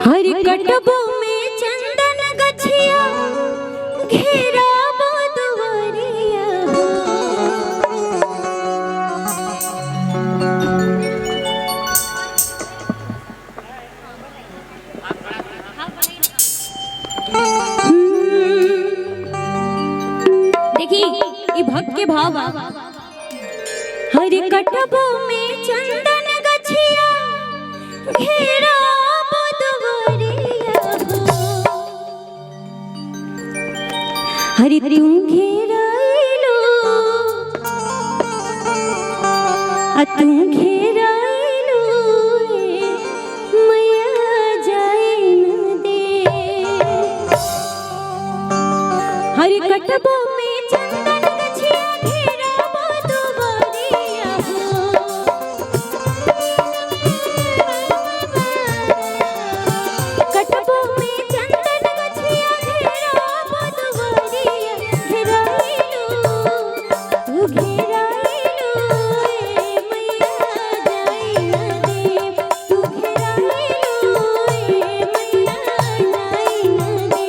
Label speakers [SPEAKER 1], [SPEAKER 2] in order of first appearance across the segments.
[SPEAKER 1] हर कटबो में चंदन गछिया घेराबो दुआरिया देखी ये भक्त के भाव हर कटबो में चंदन गछिया घेराबो दुआरिया हरि तू घेराइलो तू घेराइलो मैया जाए न दे हरि कटबो में चंदन गछिया घेराबो दुआरिया कटबो में चंदन गछिया घेराबो दुआरिया घेराइलो तू घेराइलो मैया जाए न दे तू घेराइलो मैया जाए न दे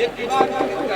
[SPEAKER 2] एक बार